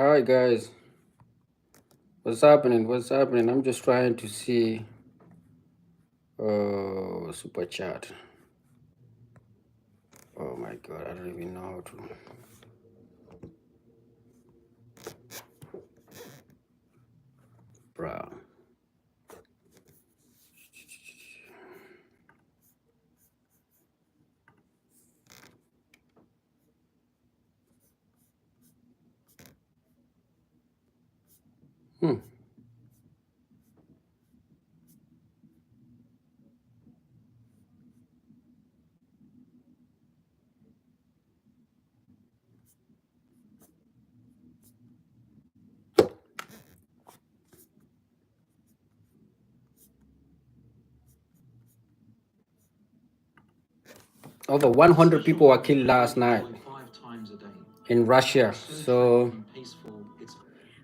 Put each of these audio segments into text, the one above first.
Hi guys, what's happening? What's happening? I'm just trying to see super chat. Oh my god, I don't even know how to. Bro. Hmm. Over 100 people were killed last night in Russia. So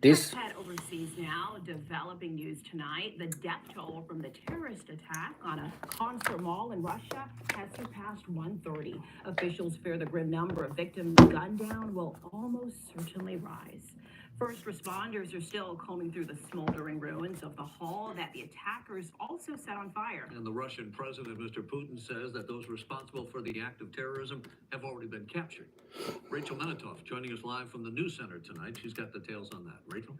this Let's head overseas now. Developing news tonight. The death toll from the terrorist attack on a concert mall in Russia has surpassed 130. Officials fear the grim number of victims gunned down will almost certainly rise. First responders are still combing through the smoldering ruins of the hall that the attackers also set on fire. And the Russian president, Mr. Putin, says that those responsible for the act of terrorism have already been captured. Rachel Menitoff joining us live from the News Center tonight. She's got details on that. Rachel?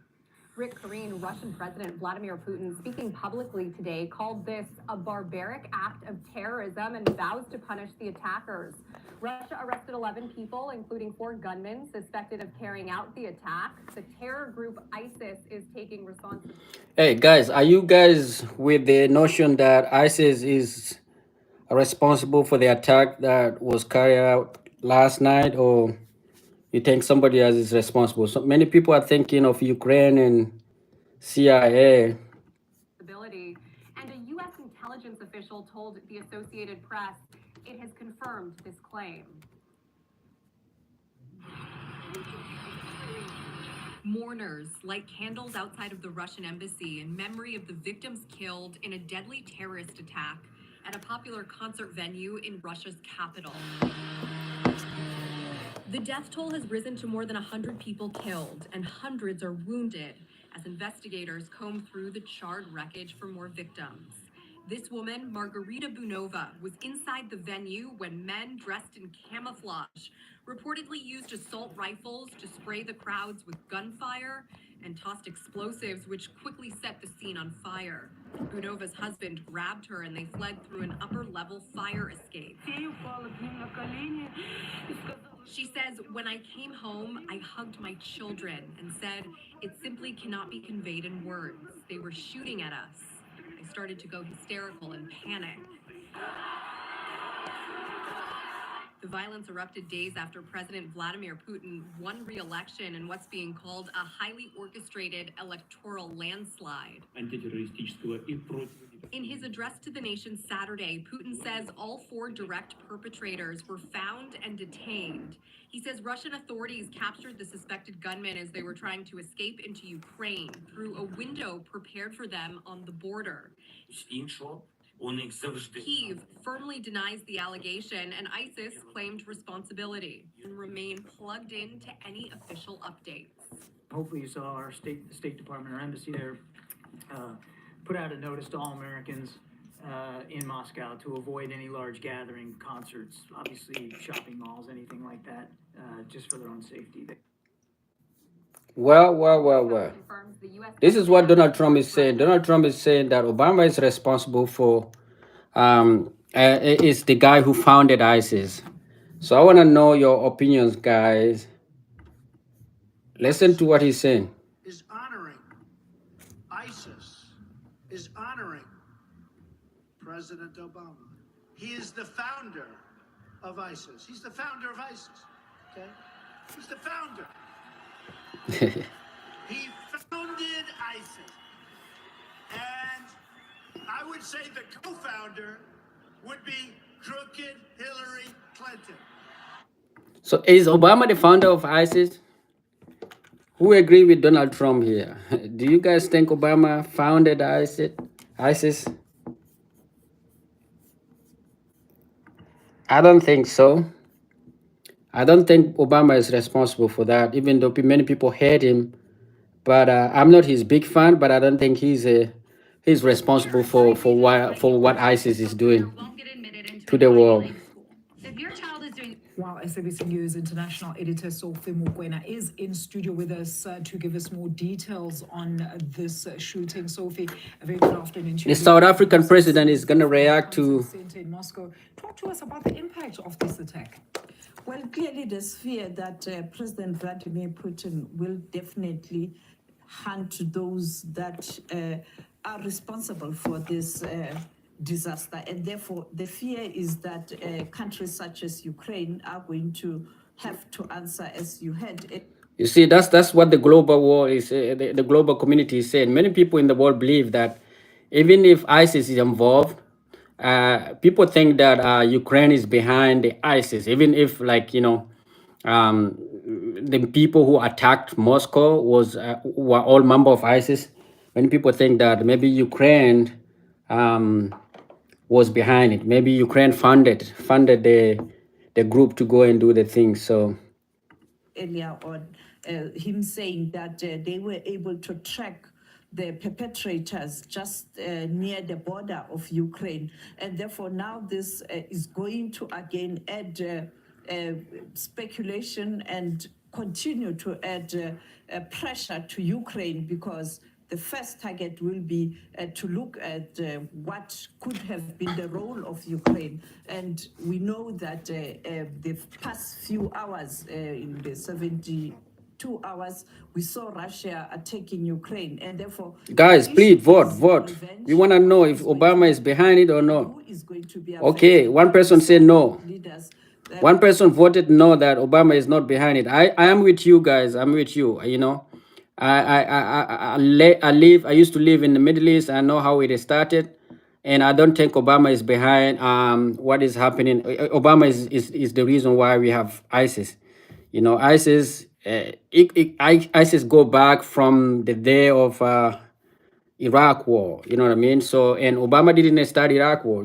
Rick Karine, Russian President Vladimir Putin, speaking publicly today, called this a barbaric act of terrorism and vows to punish the attackers. Russia arrested 11 people, including 4 gunmen, suspected of carrying out the attack. The terror group ISIS is taking responsibility. Hey guys, are you guys with the notion that ISIS is responsible for the attack that was carried out last night, or you think somebody else is responsible? So many people are thinking of Ukraine and CIA. And a U.S. intelligence official told the Associated Press it has confirmed this claim. Mourners light candles outside of the Russian embassy in memory of the victims killed in a deadly terrorist attack at a popular concert venue in Russia's capital. The death toll has risen to more than 100 people killed and hundreds are wounded as investigators comb through the charred wreckage for more victims. This woman, Margarita Bunova, was inside the venue when men dressed in camouflage reportedly used assault rifles to spray the crowds with gunfire and tossed explosives, which quickly set the scene on fire. Bunova's husband grabbed her and they fled through an upper-level fire escape. She says, when I came home, I hugged my children and said, it simply cannot be conveyed in words. They were shooting at us. I started to go hysterical and panic. The violence erupted days after President Vladimir Putin won re-election in what's being called a highly orchestrated electoral landslide. In his address to the nation Saturday, Putin says all 4 direct perpetrators were found and detained. He says Russian authorities captured the suspected gunmen as they were trying to escape into Ukraine through a window prepared for them on the border. Kyiv firmly denies the allegation, and ISIS claimed responsibility and remain plugged in to any official updates. Hopefully you saw our State Department or embassy there put out a notice to all Americans in Moscow to avoid any large gathering, concerts, obviously shopping malls, anything like that, just for their own safety. Well. This is what Donald Trump is saying. Donald Trump is saying that Obama is responsible for, is the guy who founded ISIS. So I want to know your opinions, guys. Listen to what he's saying. Is honoring ISIS, is honoring President Obama. He is the founder of ISIS. He's the founder of ISIS, okay? He's the founder. He founded ISIS. And I would say the co-founder would be crooked Hillary Clinton. So is Obama the founder of ISIS? Who agree with Donald Trump here? Do you guys think Obama founded ISIS? I don't think so. I don't think Obama is responsible for that, even though many people hate him. But I'm not his big fan. But I don't think he's responsible for what ISIS is doing to the world. If your child is doing While SABC News international editor Sophie Mukwena is in studio with us to give us more details on this shooting. Sophie, a very good afternoon to The you. South African president is going to react to. Center in Moscow. Talk to us about the impact of this attack. Well, clearly there's fear that President Vladimir Putin will definitely hunt those that are responsible for this disaster. And therefore, the fear is that countries such as Ukraine are going to have to answer, as you had. You see, that's what the global war is. The global community is saying. Many people in the world believe that even if ISIS is involved, people think that Ukraine is behind the ISIS. Even if, like, the people who attacked Moscow were all members of ISIS. Many people think that maybe Ukraine was behind it. Maybe Ukraine funded the group to go and do the thing. So Earlier on, him saying that they were able to track the perpetrators just near the border of Ukraine. And therefore now this is going to again add speculation and continue to add pressure to Ukraine, because the first target will be to look at what could have been the role of Ukraine. And we know that the past few hours, in the 72 hours, we saw Russia attacking Ukraine. And therefore, guys, the please issue vote, is vote. revenge. We want to know if Who is going Obama to is behind it or not. Who is going to be Okay, affected? one person said no. Leaders. One person voted no, that Obama is not behind it. I am with you guys. I'm with you. I used to live in the Middle East. I know how it started, and I don't think Obama is behind what is happening. Obama is the reason why we have ISIS. ISIS. ISIS go back from the day of Iraq war. You know what I mean? So, and Obama didn't start Iraq war.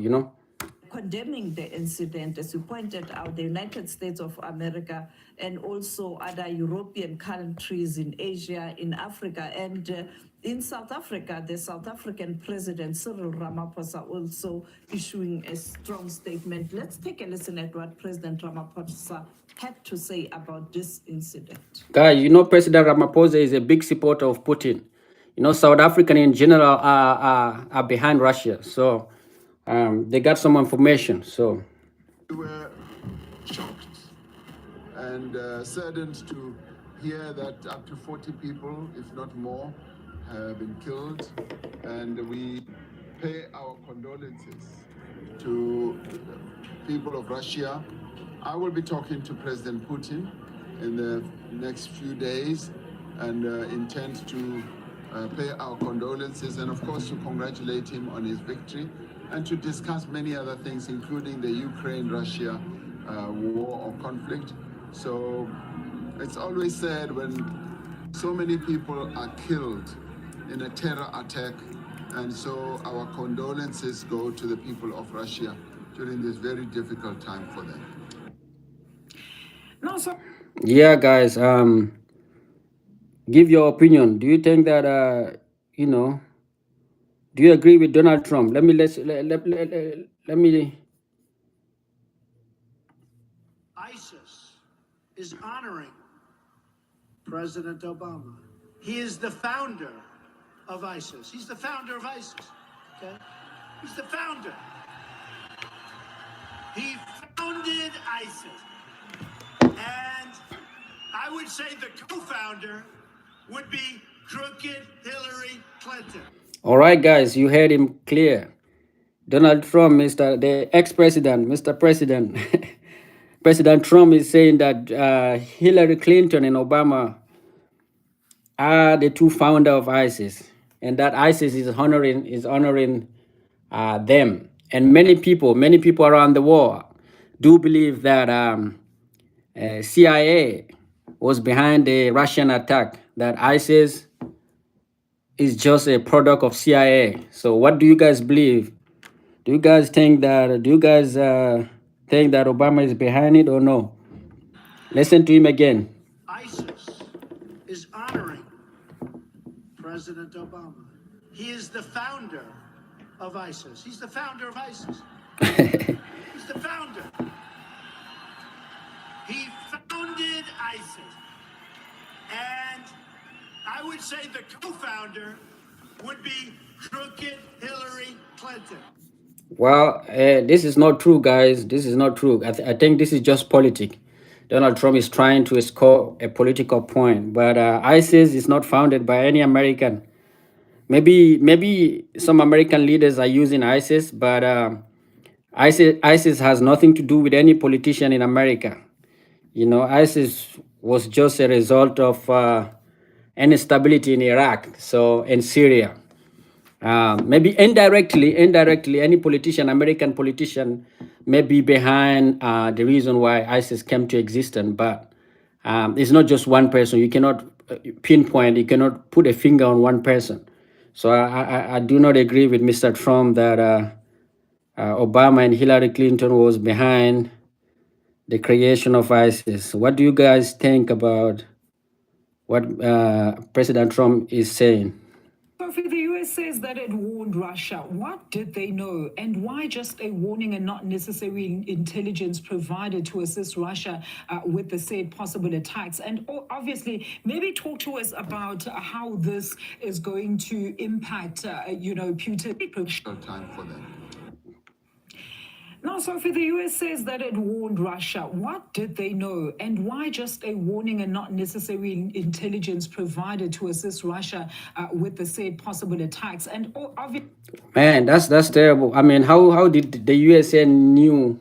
Condemning the incident, as you pointed out, the United States of America and also other European countries in Asia, in Africa, and in South Africa, the South African President Cyril Ramaphosa also issuing a strong statement. Let's take a listen at what President Ramaphosa had to say about this incident. Guy, President Ramaphosa is a big supporter of Putin. South African in general are behind Russia. So they got some information. So we were shocked and saddened to hear that up to 40 people, if not more, have been killed. And we pay our condolences to people of Russia. I will be talking to President Putin in the next few days and intend to pay our condolences and, of course, to congratulate him on his victory and to discuss many other things, including the Ukraine-Russia war or conflict. So it's always sad when so many people are killed in a terror attack, and so our condolences go to the people of Russia during this very difficult time for them. No, sir. yeah, guys, give your opinion. Do you think that do you agree with Donald Trump? Let me. ISIS is honoring President Obama. He is the founder of ISIS. He's the founder of ISIS. Okay? He's the founder. He founded ISIS. And I would say the co-founder would be crooked Hillary Clinton. All right, guys, you heard him clear. Donald Trump, the ex-president, Mr. President, President Trump is saying that Hillary Clinton and Obama are the two founders of ISIS, and that ISIS is honoring them. And many people around the world do believe that CIA was behind the Russian attack, that ISIS is just a product of CIA. So what do you guys believe? Do you guys think that Obama is behind it or no? Listen to him again. ISIS is honoring President Obama. He is the founder of ISIS. He's the founder of ISIS. He's the founder. He founded ISIS. And I would say the co-founder would be crooked Hillary Clinton. Well, this is not true, guys. This is not true. I think this is just politics. Donald Trump is trying to score a political point, but ISIS is not founded by any American. Maybe some American leaders are using ISIS, but ISIS has nothing to do with any politician in America. You know, ISIS was just a result of instability in Iraq, so in Syria. Maybe indirectly, any politician, American politician, may be behind the reason why ISIS came to existence, but it's not just one person. You cannot pinpoint, you cannot put a finger on one person. So I do not agree with Mr. Trump that Obama and Hillary Clinton was behind the creation of ISIS. What do you guys think about what President Trump is saying? Sophie, the US says that it warned Russia. What did they know? And why just a warning and not necessarily intelligence provided to assist Russia with the said possible attacks? And obviously, maybe talk to us about how this is going to impact, Putin. No time for that. Now, Sophie, the US says that it warned Russia. What did they know? And why just a warning and not necessarily intelligence provided to assist Russia with the said possible attacks? And obviously, Man, that's terrible. I mean, how did the USA knew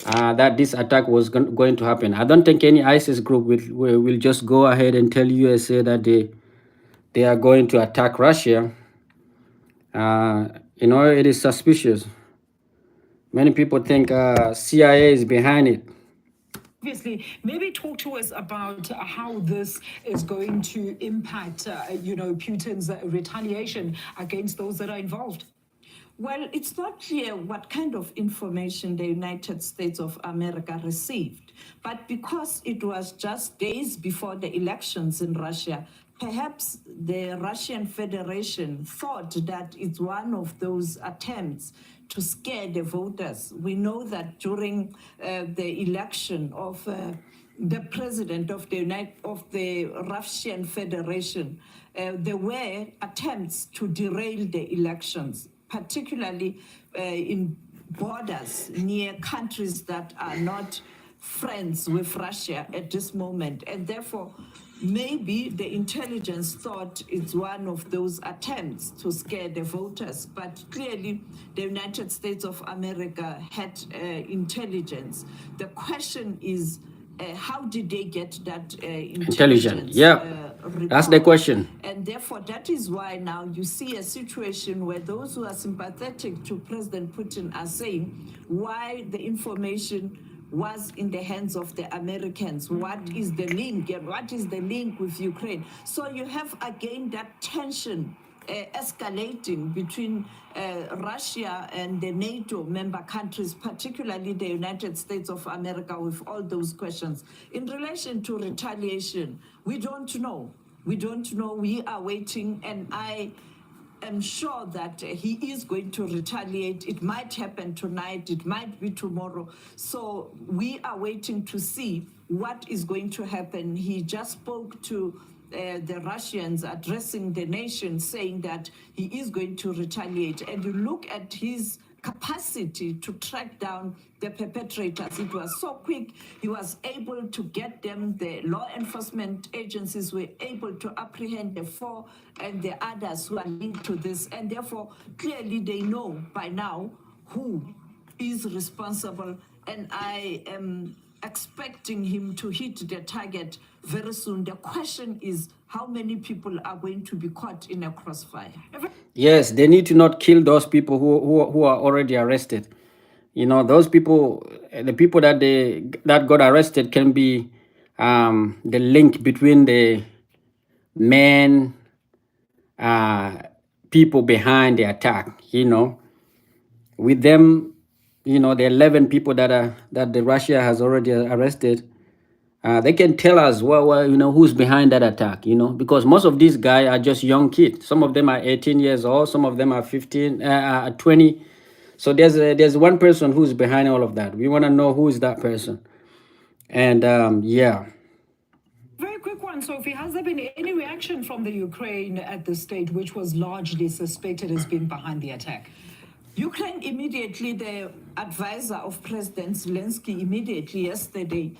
that this attack was going to happen? I don't think any ISIS group will just go ahead and tell USA that they are going to attack Russia. It is suspicious. Many people think CIA is behind it. obviously, maybe talk to us about how this is going to impact, Putin's retaliation against those that are involved. Well, it's not clear what kind of information the United States of America received, but because it was just days before the elections in Russia, perhaps the Russian Federation thought that it's one of those attempts to scare the voters. We know that during the election of the president of the Russian Federation, there were attempts to derail the elections, particularly in borders near countries that are not friends with Russia at this moment. And therefore, maybe the intelligence thought it's one of those attempts to scare the voters. But clearly, the United States of America had intelligence. The question is, how did they get that intelligence? Yeah, that's the question. And therefore, that is why now you see a situation where those who are sympathetic to President Putin are saying why the information was in the hands of the Americans. What is the link? And what is the link with Ukraine? So you have again that tension escalating between Russia and the NATO member countries, particularly the United States of America, with all those questions. In relation to retaliation, we don't know. We don't know. We are waiting, and I am sure that he is going to retaliate. It might happen tonight, it might be tomorrow. So we are waiting to see what is going to happen. He just spoke to the Russians, addressing the nation, saying that he is going to retaliate. And you look at his capacity to track down the perpetrators. It was so quick. He was able to get them. The law enforcement agencies were able to apprehend the 4 and the others who are linked to this. And therefore, clearly they know by now who is responsible. And I am expecting him to hit the target very soon. The question is, how many people are going to be caught in a crossfire? Yes, they need to not kill those people who are already arrested. You know, those people, the people that got arrested can be the link between the main people behind the attack. You know, with them, you know, the 11 people that the Russia has already arrested, they can tell us, well, you know, who's behind that attack, you know, because most of these guys are just young kids. Some of them are 18 years old, some of them are 15, 20. So there's one person who's behind all of that. We want to know who is that person. And yeah. Very quick one, Sophie. Has there been any reaction from the Ukraine at this stage, which was largely suspected as being behind the attack? Ukraine immediately, the advisor of President Zelensky immediately yesterday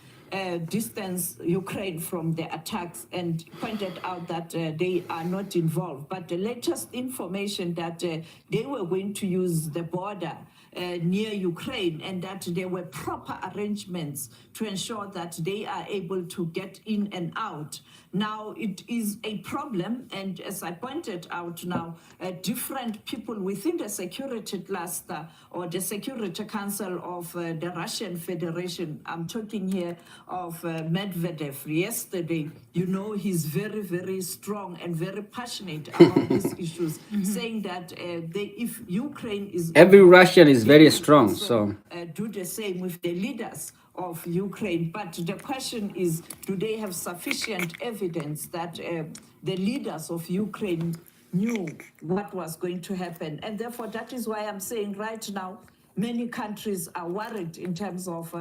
distanced Ukraine from the attacks and pointed out that they are not involved. But the latest information that they were going to use the border near Ukraine and that there were proper arrangements to ensure that they are able to get in and out. Now it is a problem, and as I pointed out now, different people within the security cluster or the Security Council of the Russian Federation, I'm talking here of Medvedev yesterday, you know, he's very, very strong and very passionate about these issues, saying that if Ukraine is... Every Russian is very strong, so... do the same with the leaders of Ukraine. But the question is, do they have sufficient evidence that the leaders of Ukraine knew what was going to happen? And therefore, that is why I'm saying right now, many countries are worried in terms of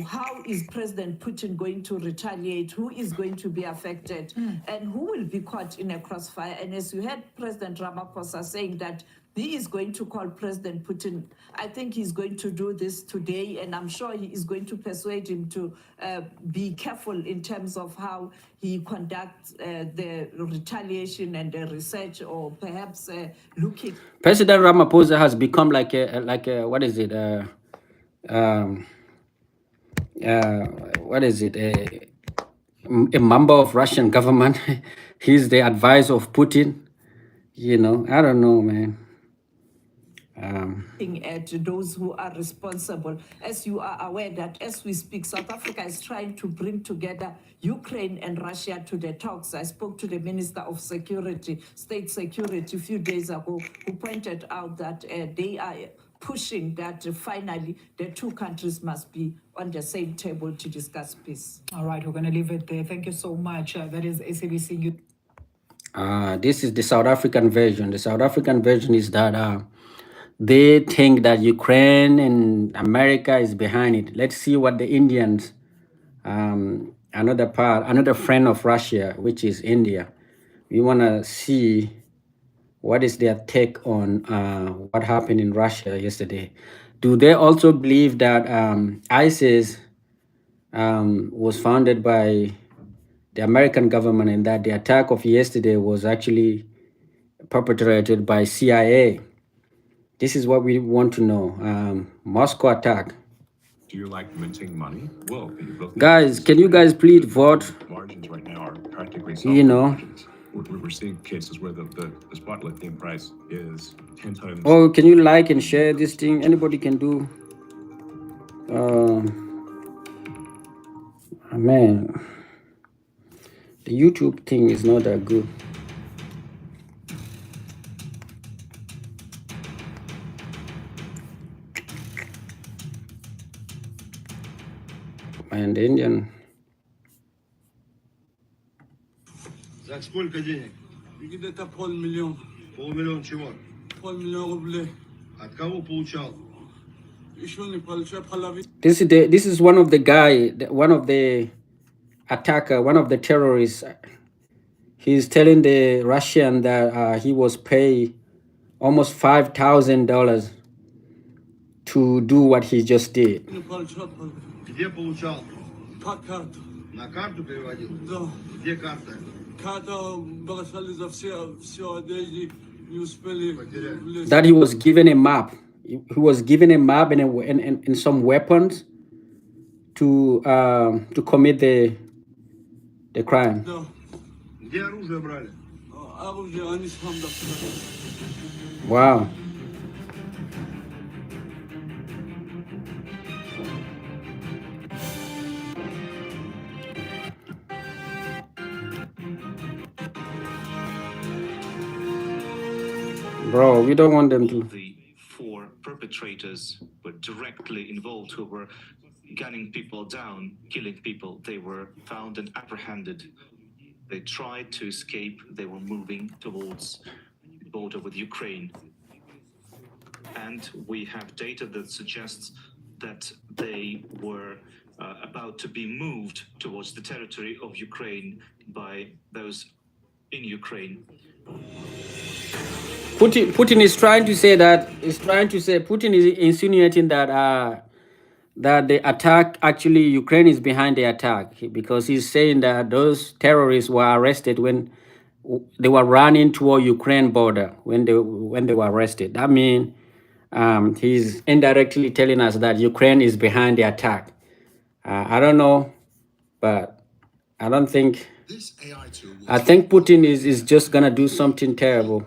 how is President Putin going to retaliate, who is going to be affected, and who will be caught in a crossfire. And as you heard President Ramaphosa saying that he is going to call President Putin, I think he's going to do this today, and I'm sure he is going to persuade him to be careful in terms of how he conducts the retaliation and the research, or perhaps looking. President Ramaphosa has become like a what is it? What is it? A member of Russian government. He's the advisor of Putin. You know, I don't know, man. At those who are responsible. As you are aware that as we speak, South Africa is trying to bring together Ukraine and Russia to the talks. I spoke to the Minister of Security, State Security, a few days ago, who pointed out that they are pushing that finally the two countries must be on the same table to discuss peace. All right, we're going to leave it there. Thank you so much. That is SABC. This is the South African version. The South African version is that they think that Ukraine and America is behind it. Let's see what the Indians, another friend of Russia, which is India. We want to see what is their take on what happened in Russia yesterday. Do they also believe that ISIS was founded by the American government and that the attack of yesterday was actually perpetrated by CIA? This is what we want to know. Moscow attack. Do you like minting money? Well, guys, can you guys please vote? Margins right now are practically you know. Margins. We're seeing cases where the spot lithium price is 10 times. Oh, can you like and share this thing? Anybody can do. Man, the YouTube thing is not that good. And the Indian. За сколько денег? Где-то $500,000. $500,000 чего? $500,000. От кого получал? Еще не получал половину. This is one of the guy, one of the attacker, one of the terrorists. He's telling the Russian that he was paid almost $5,000 to do what he just did. Не получал половину. Где получал? По карту. На карту переводил? Да. Где карта? Карта бросали за все одежды, не успели влезть. That he was given a map. He was given a map and some weapons to commit the crime. Да. Где оружие брали? Оружие они сам достали. Wow. Bro, we don't want them to. The four perpetrators were directly involved, who were gunning people down, killing people. They were found and apprehended. They tried to escape. They were moving towards the border with Ukraine. And we have data that suggests that they were about to be moved towards the territory of Ukraine by those in Ukraine. Putin is trying to say that Putin is insinuating that that the attack, actually Ukraine is behind the attack, because he's saying that those terrorists were arrested when they were running toward Ukraine border when they were arrested. That means he's indirectly telling us that Ukraine is behind the attack. I don't know, but I don't think. I think Putin is just gonna do something terrible.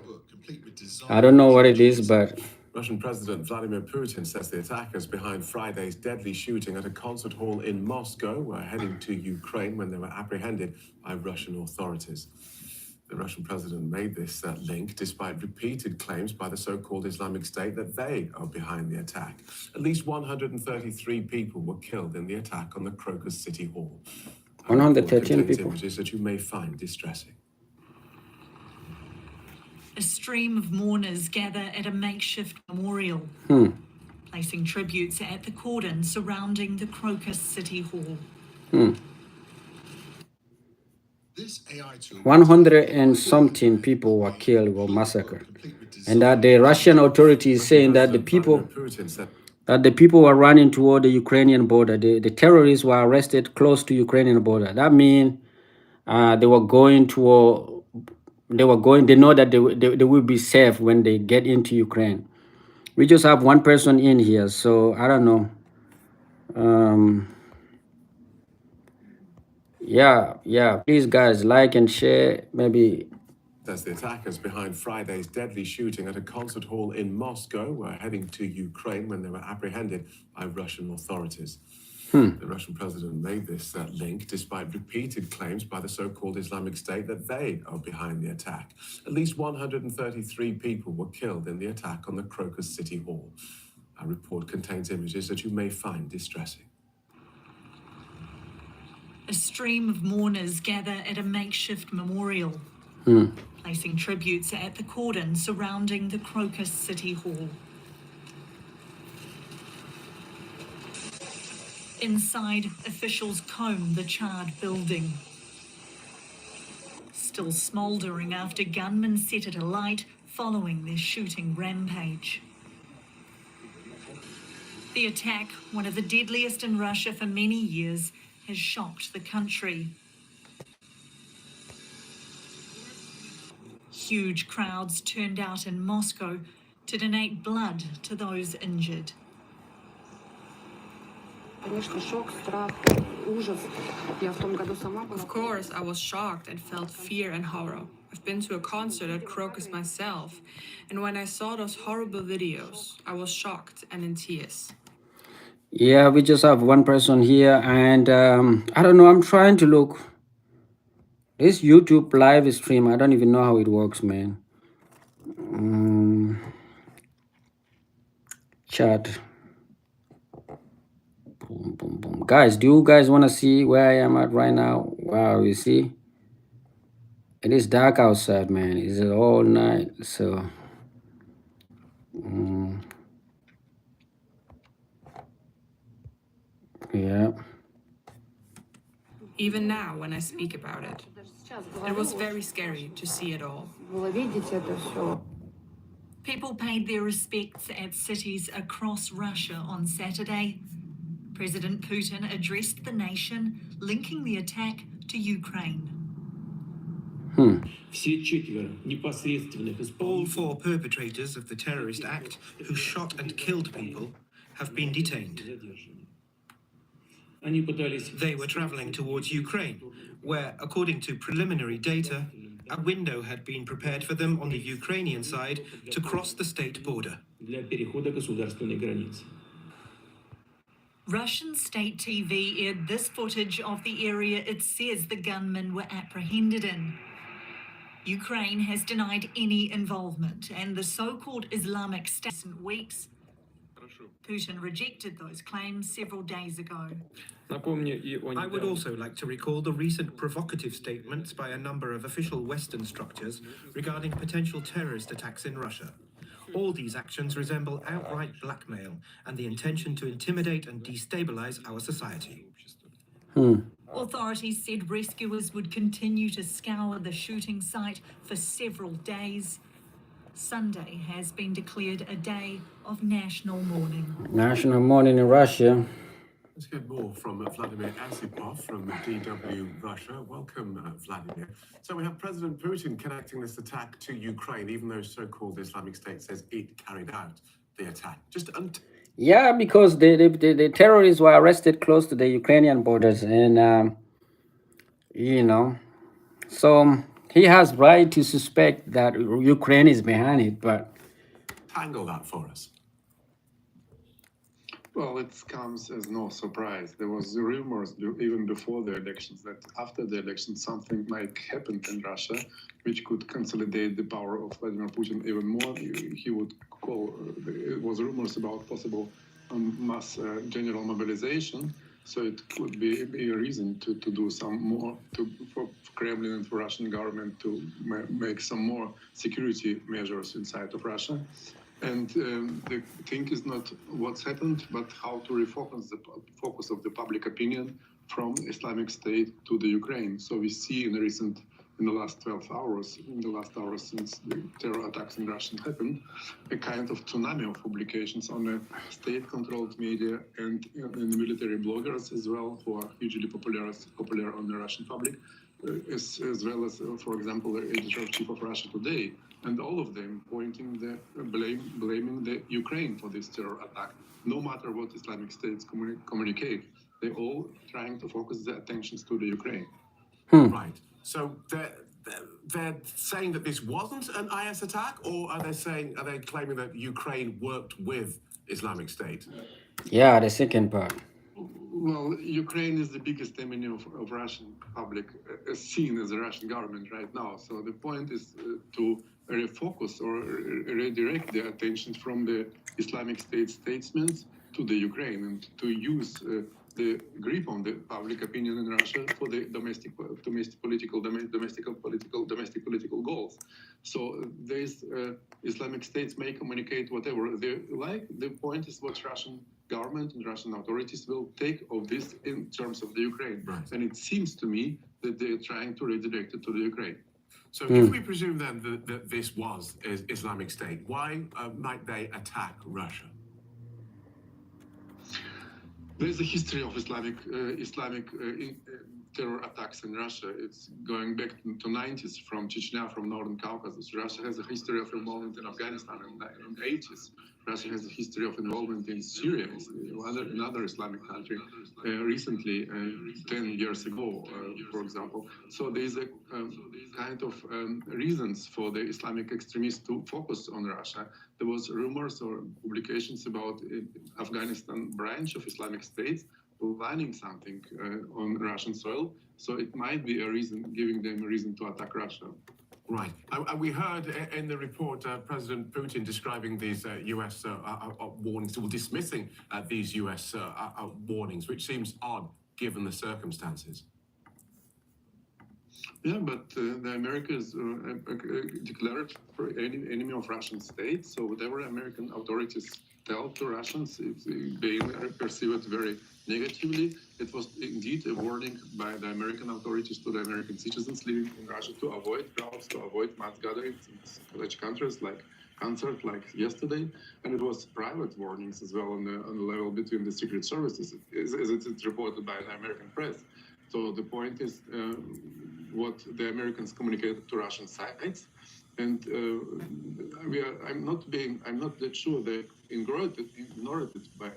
I don't know what it is, but. Russian President Vladimir Putin says the attackers behind Friday's deadly shooting at a concert hall in Moscow were heading to Ukraine when they were apprehended by Russian authorities. The Russian president made this link despite repeated claims by the so-called Islamic State that they are behind the attack. At least 133 people were killed in the attack on the Crocus City Hall. 113 people. Images that you may find distressing. A stream of mourners gather at a makeshift memorial, placing tributes at the cordon surrounding the Crocus City Hall. 100 and something people were killed or massacred, and that the Russian authorities saying that the people were running toward the Ukrainian border. The terrorists were arrested close to Ukrainian border. That means they were going toward. They know that they will be safe when they get into Ukraine. We just have one person in here, so I don't know. Yeah. Please, guys, like and share. Maybe. As the attackers behind Friday's deadly shooting at a concert hall in Moscow were heading to Ukraine when they were apprehended by Russian authorities. The Russian president made this link despite repeated claims by the so-called Islamic State that they are behind the attack. At least 133 people were killed in the attack on the Crocus City Hall. Our report contains images that you may find distressing. A stream of mourners gather at a makeshift memorial, placing tributes at the cordon surrounding the Crocus City Hall. Inside, officials comb the charred building. Still smouldering after gunmen set it alight following their shooting rampage. The attack, one of the deadliest in Russia for many years, has shocked the country. Huge crowds turned out in Moscow to donate blood to those injured. Of course, I was shocked and felt fear and horror. I've been to a concert at Crocus myself, and when I saw those horrible videos, I was shocked and in tears. Yeah, we just have one person here, and I don't know, I'm trying to look. This YouTube live stream, I don't even know how it works, man. Chat. Boom. Guys, do you guys want to see where I am at right now? Wow, you see? It is dark outside, man. It's all night, so... yeah. Even now, when I speak about it, it was very scary to see it all. People paid their respects at cities across Russia on Saturday. President Putin addressed the nation, linking the attack to Ukraine. All four perpetrators of the terrorist act who shot and killed people have been detained. They were traveling towards Ukraine, where, according to preliminary data, a window had been prepared for them on the Ukrainian side to cross the state border. Russian state TV aired this footage of the area it says the gunmen were apprehended in. Ukraine has denied any involvement, and the so-called Islamic State in weeks. Putin rejected those claims several days ago. I would also like to recall the recent provocative statements by a number of official Western structures regarding potential terrorist attacks in Russia. All these actions resemble outright blackmail and the intention to intimidate and destabilize our society. Authorities said rescuers would continue to scour the shooting site for several days. Sunday has been declared a day of national mourning. National mourning in Russia. Let's get more from Vladimir Ansipov from DW Russia. Welcome, Vladimir. So we have President Putin connecting this attack to Ukraine, even though so-called Islamic State says it carried out the attack. Yeah, because the terrorists were arrested close to the Ukrainian borders, and so he has right to suspect that Ukraine is behind it, but tangle that for us. Well, it comes as no surprise. There was rumors even before the elections that after the elections something might happen in Russia, which could consolidate the power of Vladimir Putin even more. He would call. It was rumors about possible mass general mobilization. So it could be a reason to do some more for Kremlin and for Russian government to make some more security measures inside of Russia. And the thing is not what's happened, but how to refocus the focus of the public opinion from Islamic State to the Ukraine. So we see in the last 12 hours, in the last hours since the terror attacks in Russia happened, a kind of tsunami of publications on the state-controlled media and military bloggers as well, who are hugely popular on the Russian public, as well as, for example, the editor-in-chief of Russia Today. And all of them pointing blaming the Ukraine for this terror attack. No matter what Islamic States communicate, they all trying to focus their attentions to the Ukraine. Right. So they're saying that this wasn't an IS attack, or are they claiming that Ukraine worked with Islamic State? Yeah, the second part. Well, Ukraine is the biggest enemy of Russian public, seen as the Russian government right now. So the point is to refocus or redirect the attention from the Islamic State statesmen to the Ukraine and to use the grip on the public opinion in Russia for the domestic political goals. So these Islamic States may communicate whatever they like. The point is what Russian government and Russian authorities will take of this in terms of the Ukraine. Right. And it seems to me that they're trying to redirect it to the Ukraine. So if we presume then that this was Islamic State, why might they attack Russia? There's a history of Islamic terror attacks in Russia. It's going back to 90s from Chechnya, from Northern Caucasus. Russia has a history of involvement in Afghanistan in the 80s. Russia has a history of involvement in Syria, another Islamic country, recently, 10 years ago, for example. So there's a kind of reasons for the Islamic extremists to focus on Russia. There was rumors or publications about Afghanistan branch of Islamic State planning something on Russian soil. So it might be a reason, giving them a reason to attack Russia. Right. And we heard in the report President Putin describing these U.S. warnings, or dismissing these U.S. warnings, which seems odd given the circumstances. Yeah, but the Americans declared for enemy of Russian state. So whatever American authorities tell to Russians, they perceive it very negatively. It was indeed a warning by the American authorities to the American citizens living in Russia to avoid crowds, to avoid mass gatherings in such countries like concert like yesterday. And it was private warnings as well on the level between the secret services, as it's reported by the American press. So the point is what the Americans communicated to Russian sides. And I'm not that sure they ignored it by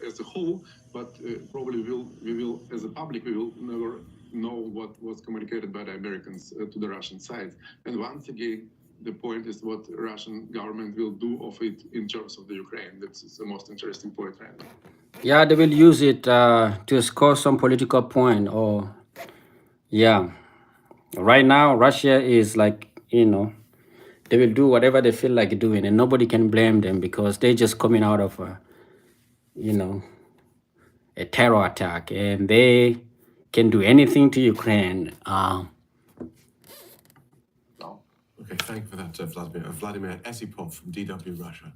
as a whole, but probably we will, as a public, we will never know what was communicated by the Americans to the Russian side. And once again, the point is what Russian government will do of it in terms of the Ukraine. That's the most interesting point right now. Yeah, they will use it to score some political point, or yeah. Right now, Russia is like, they will do whatever they feel like doing, and nobody can blame them because they're just coming out of you know, a terror attack, and they can do anything to Ukraine. Okay, thank you for that, Vladimir. Vladimir Esipov from DW Russia.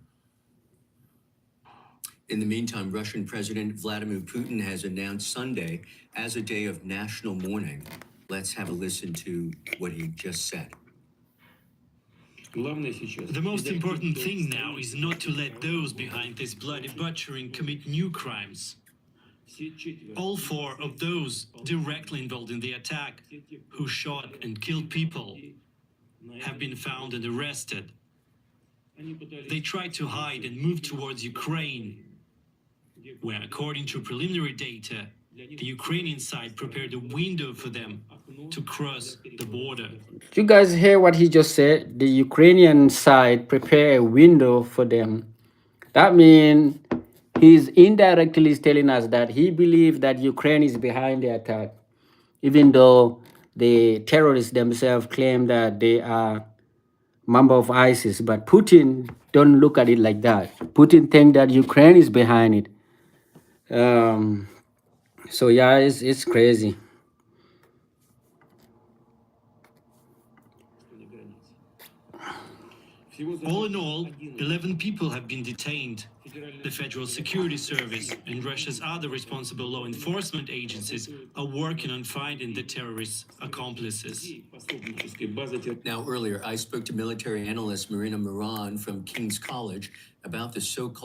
In the meantime, Russian President Vladimir Putin has announced Sunday as a day of national mourning. Let's have a listen to what he just said. The most important thing now is not to let those behind this bloody butchering commit new crimes. All four of those directly involved in the attack, who shot and killed people, have been found and arrested. They tried to hide and move towards Ukraine, where, according to preliminary data, the Ukrainian side prepared a window for them to cross the border. Did you guys hear what he just said? The Ukrainian side prepare a window for them. That means he's indirectly telling us that he believes that Ukraine is behind the attack, even though the terrorists themselves claim that they are member of ISIS. But Putin don't look at it like that. Putin think that Ukraine is behind it. So yeah, it's crazy. All in all, 11 people have been detained. The Federal Security Service and Russia's other responsible law enforcement agencies are working on finding the terrorists' accomplices. Now, earlier, I spoke to military analyst Marina Moran from King's College about the so-called